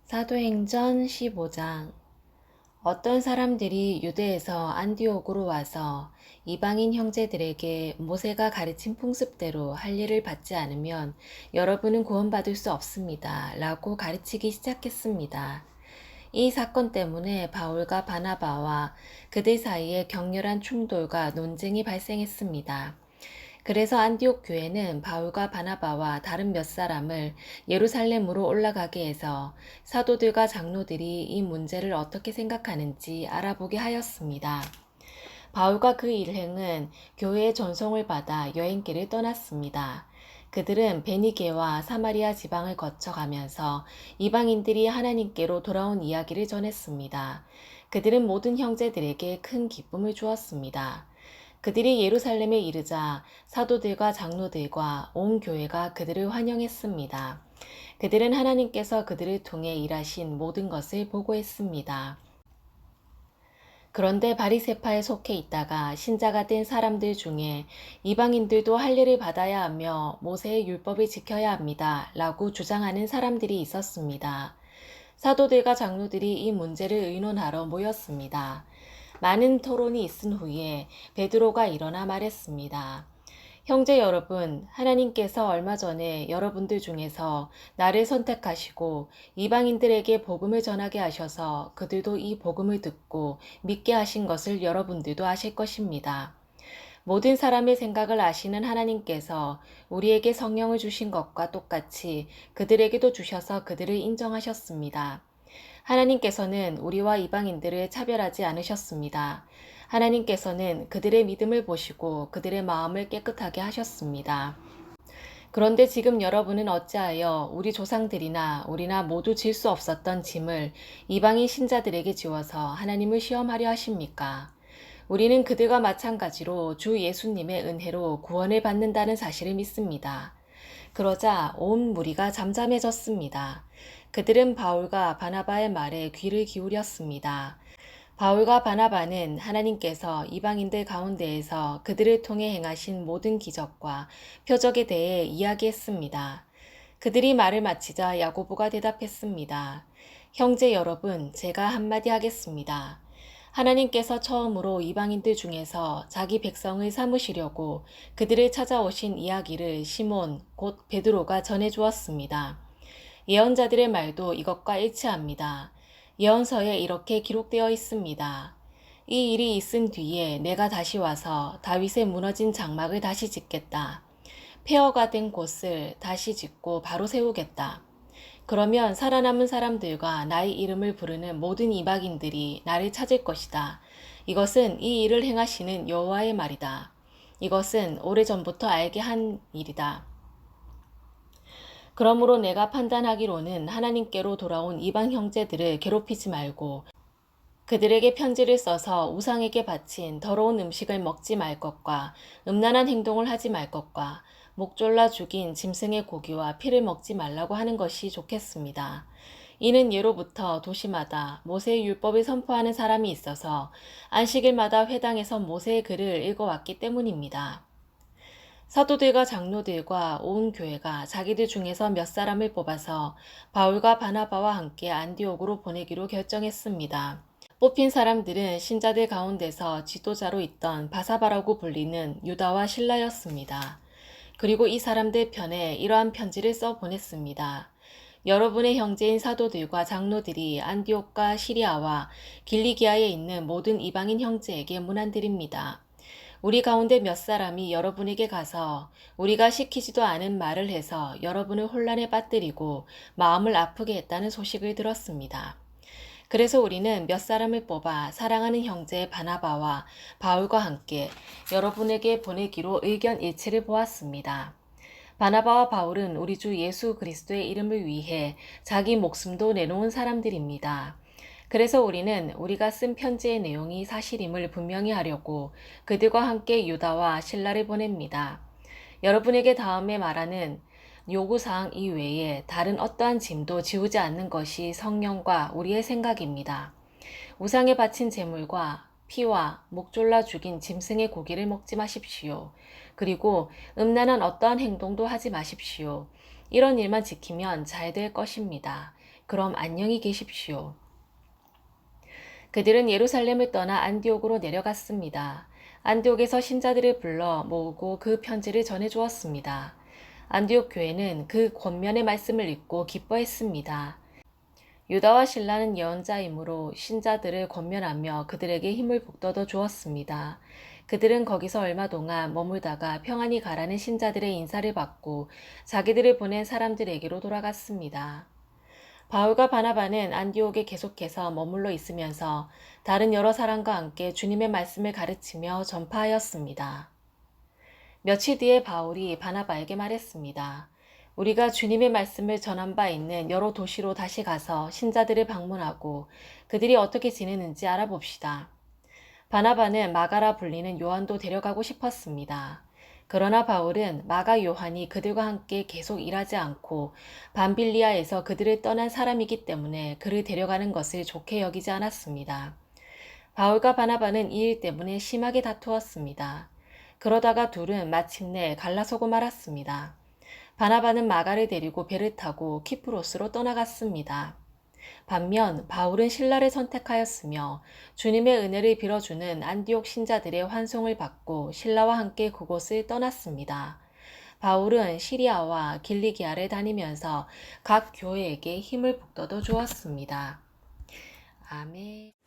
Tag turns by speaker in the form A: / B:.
A: 사도행전 15장. 어떤 사람들이 유대에서 안디옥으로 와서 이방인 형제들에게 모세가 가르친 풍습대로 할 일을 받지 않으면 여러분은 구원받을 수 없습니다 라고 가르치기 시작했습니다. 이 사건 때문에 바울과 바나바와 그들 사이에 격렬한 충돌과 논쟁이 발생했습니다. 그래서 안디옥 교회는 바울과 바나바와 다른 몇 사람을 예루살렘으로 올라가게 해서 사도들과 장로들이 이 문제를 어떻게 생각하는지 알아보게 하였습니다. 바울과 그 일행은 교회의 전송을 받아 여행길을 떠났습니다. 그들은 베니게와 사마리아 지방을 거쳐가면서 이방인들이 하나님께로 돌아온 이야기를 전했습니다. 그들은 모든 형제들에게 큰 기쁨을 주었습니다. 그들이 예루살렘에 이르자 사도들과 장로들과 온 교회가 그들을 환영했습니다. 그들은 하나님께서 그들을 통해 일하신 모든 것을 보고했습니다. 그런데 바리새파에 속해 있다가 신자가 된 사람들 중에 이방인들도 할례를 받아야 하며 모세의 율법을 지켜야 합니다 라고 주장하는 사람들이 있었습니다. 사도들과 장로들이 이 문제를 의논하러 모였습니다. 많은 토론이 있은 후에 베드로가 일어나 말했습니다. 형제 여러분, 하나님께서 얼마 전에 여러분들 중에서 나를 선택하시고 이방인들에게 복음을 전하게 하셔서 그들도 이 복음을 듣고 믿게 하신 것을 여러분들도 아실 것입니다. 모든 사람의 생각을 아시는 하나님께서 우리에게 성령을 주신 것과 똑같이 그들에게도 주셔서 그들을 인정하셨습니다. 하나님께서는 우리와 이방인들을 차별하지 않으셨습니다. 하나님께서는 그들의 믿음을 보시고 그들의 마음을 깨끗하게 하셨습니다. 그런데 지금 여러분은 어찌하여 우리 조상들이나 우리나 모두 질 수 없었던 짐을 이방인 신자들에게 지워서 하나님을 시험하려 하십니까? 우리는 그들과 마찬가지로 주 예수님의 은혜로 구원을 받는다는 사실을 믿습니다. 그러자 온 무리가 잠잠해졌습니다. 그들은 바울과 바나바의 말에 귀를 기울였습니다. 바울과 바나바는 하나님께서 이방인들 가운데에서 그들을 통해 행하신 모든 기적과 표적에 대해 이야기했습니다. 그들이 말을 마치자 야고보가 대답했습니다. 형제 여러분, 제가 한마디 하겠습니다. 하나님께서 처음으로 이방인들 중에서 자기 백성을 삼으시려고 그들을 찾아오신 이야기를 시몬, 곧 베드로가 전해주었습니다. 예언자들의 말도 이것과 일치합니다. 예언서에 이렇게 기록되어 있습니다. 이 일이 있은 뒤에 내가 다시 와서 다윗의 무너진 장막을 다시 짓겠다. 폐허가 된 곳을 다시 짓고 바로 세우겠다. 그러면 살아남은 사람들과 나의 이름을 부르는 모든 이방인들이 나를 찾을 것이다. 이것은 이 일을 행하시는 여호와의 말이다. 이것은 오래전부터 알게 한 일이다. 그러므로 내가 판단하기로는 하나님께로 돌아온 이방 형제들을 괴롭히지 말고 그들에게 편지를 써서 우상에게 바친 더러운 음식을 먹지 말 것과 음란한 행동을 하지 말 것과 목 졸라 죽인 짐승의 고기와 피를 먹지 말라고 하는 것이 좋겠습니다. 이는 예로부터 도시마다 모세의 율법을 선포하는 사람이 있어서 안식일마다 회당에서 모세의 글을 읽어왔기 때문입니다. 사도들과 장로들과 온 교회가 자기들 중에서 몇 사람을 뽑아서 바울과 바나바와 함께 안디옥으로 보내기로 결정했습니다. 뽑힌 사람들은 신자들 가운데서 지도자로 있던 바사바라고 불리는 유다와 실라였습니다. 그리고 이 사람들 편에 이러한 편지를 써 보냈습니다. 여러분의 형제인 사도들과 장로들이 안디옥과 시리아와 길리기아에 있는 모든 이방인 형제에게 문안드립니다. 우리 가운데 몇 사람이 여러분에게 가서 우리가 시키지도 않은 말을 해서 여러분을 혼란에 빠뜨리고 마음을 아프게 했다는 소식을 들었습니다. 그래서 우리는 몇 사람을 뽑아 사랑하는 형제 바나바와 바울과 함께 여러분에게 보내기로 의견 일치를 보았습니다. 바나바와 바울은 우리 주 예수 그리스도의 이름을 위해 자기 목숨도 내놓은 사람들입니다. 그래서 우리는 우리가 쓴 편지의 내용이 사실임을 분명히 하려고 그들과 함께 유다와 실라를 보냅니다. 여러분에게 다음에 말하는 요구사항 이외에 다른 어떠한 짐도 지우지 않는 것이 성령과 우리의 생각입니다. 우상에 바친 제물과 피와 목 졸라 죽인 짐승의 고기를 먹지 마십시오. 그리고 음란한 어떠한 행동도 하지 마십시오. 이런 일만 지키면 잘 될 것입니다. 그럼 안녕히 계십시오. 그들은 예루살렘을 떠나 안디옥으로 내려갔습니다. 안디옥에서 신자들을 불러 모으고 그 편지를 전해 주었습니다. 안디옥 교회는 그 권면의 말씀을 읽고 기뻐했습니다. 유다와 실라는 예언자이므로 신자들을 권면하며 그들에게 힘을 북돋워 주었습니다. 그들은 거기서 얼마 동안 머물다가 평안히 가라는 신자들의 인사를 받고 자기들을 보낸 사람들에게로 돌아갔습니다. 바울과 바나바는 안디옥에 계속해서 머물러 있으면서 다른 여러 사람과 함께 주님의 말씀을 가르치며 전파하였습니다. 며칠 뒤에 바울이 바나바에게 말했습니다. 우리가 주님의 말씀을 전한 바 있는 여러 도시로 다시 가서 신자들을 방문하고 그들이 어떻게 지내는지 알아봅시다. 바나바는 마가라 불리는 요한도 데려가고 싶었습니다. 그러나 바울은 마가 요한이 그들과 함께 계속 일하지 않고 밤빌리아에서 그들을 떠난 사람이기 때문에 그를 데려가는 것을 좋게 여기지 않았습니다. 바울과 바나바는 이 일 때문에 심하게 다투었습니다. 그러다가 둘은 마침내 갈라서고 말았습니다. 바나바는 마가를 데리고 배를 타고 키프로스로 떠나갔습니다. 반면 바울은 신라를 선택하였으며 주님의 은혜를 빌어주는 안디옥 신자들의 환송을 받고 신라와 함께 그곳을 떠났습니다. 바울은 시리아와 길리기아를 다니면서 각 교회에게 힘을 북돋워 주었습니다. 아멘.